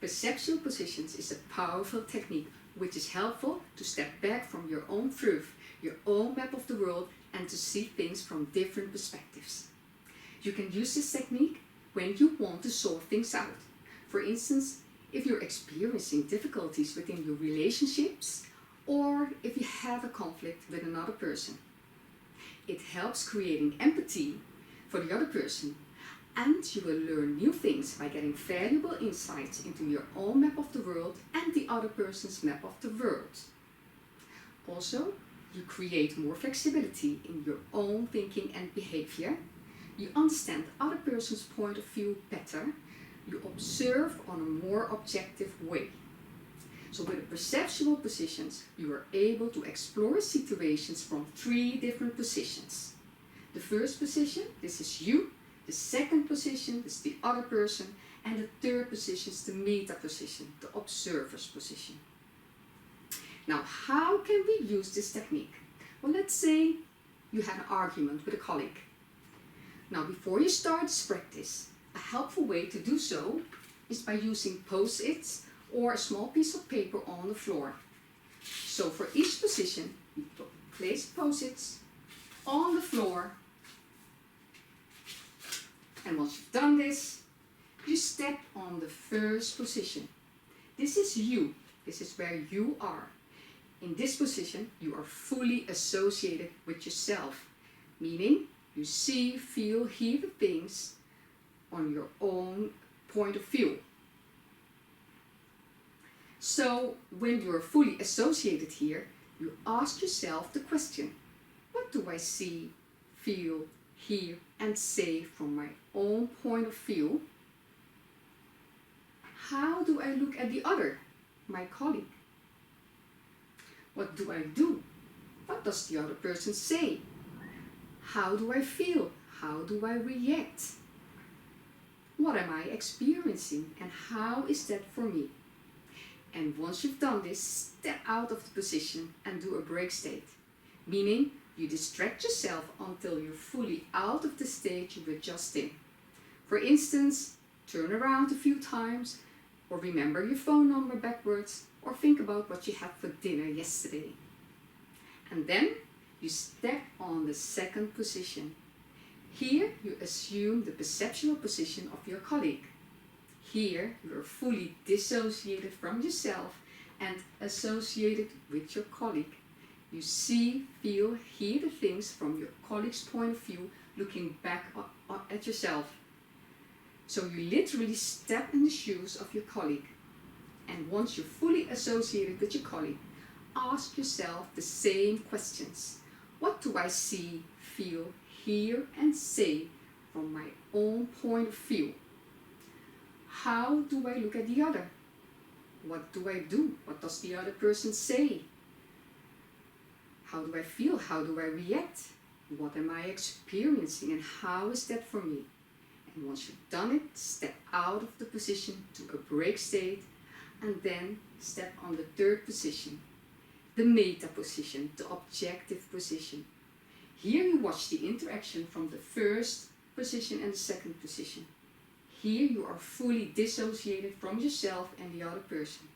Perceptual positions is a powerful technique which is helpful to step back from your own truth, your own map of the world, and to see things from different perspectives. You can use this technique when you want to sort things out. For instance, if you're experiencing difficulties within your relationships, or if you have a conflict with another person. It helps creating empathy for the other person, and you will learn new things by getting valuable insights into your own map of the world and the other person's map of the world. Also, you create more flexibility in your own thinking and behavior. You understand the other person's point of view better. You observe on a more objective way. So with the perceptual positions, you are able to explore situations from 3 different positions. The first position, this is you. The second position is the other person. And the third position is the meta position, the observer's position. Now, how can we use this technique? Well, let's say you had an argument with a colleague. Now, before you start this practice, a helpful way to do so is by using post-its or a small piece of paper on the floor. So for each position, you place post-its on the floor. And once you've done this, you step on the first position. This is you. This is where you are. In this position, you are fully associated with yourself, meaning you see, feel, hear the things on your own point of view. So when you are fully associated here, you ask yourself the question, what do I see, feel, hear and say from my own point of view? How do I look at the other, my colleague? What do I do? What does the other person say? How do I feel? How do I react? What am I experiencing and how is that for me? And once you've done this, step out of the position and do a break state, meaning you distract yourself until you're fully out of the state you were just in. For instance, turn around a few times, or remember your phone number backwards, or think about what you had for dinner yesterday. And then you step on the second position. Here you assume the perceptual position of your colleague. Here you are fully dissociated from yourself and associated with your colleague. You see, feel, hear the things from your colleague's point of view, looking back at yourself. So you literally step in the shoes of your colleague. And once you're fully associated with your colleague, ask yourself the same questions. What do I see, feel, hear and say from my own point of view? How do I look at the other? What do I do? What does the other person say? How do I feel? How do I react? What am I experiencing and how is that for me? And once you've done it, step out of the position to a break state and then step on the third position, the meta position, the objective position. Here you watch the interaction from the first position and the second position. Here you are fully dissociated from yourself and the other person.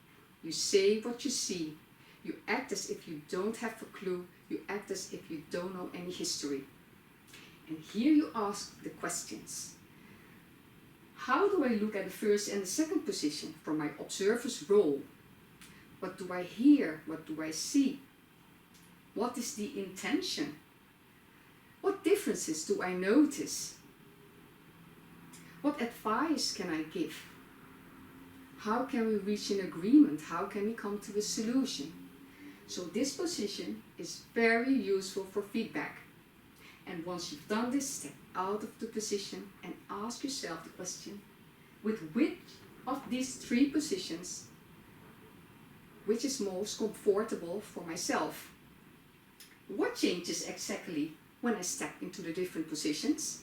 You say what you see. You act as if you don't have a clue. You act as if you don't know any history. And here you ask the questions. How do I look at the first and the second position from my observer's role? What do I hear? What do I see? What is the intention? What differences do I notice? What advice can I give? How can we reach an agreement? How can we come to a solution? So this position is very useful for feedback. And once you've done this, step out of the position and ask yourself the question, with which of these 3 positions, which is most comfortable for myself? What changes exactly when I step into the different positions?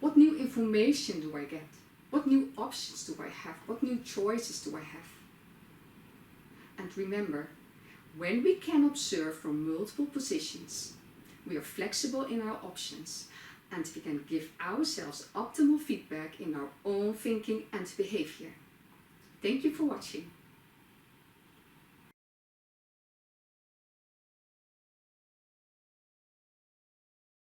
What new information do I get? What new options do I have? What new choices do I have? And remember, when we can observe from multiple positions, we are flexible in our options and we can give ourselves optimal feedback in our own thinking and behavior. Thank you for watching.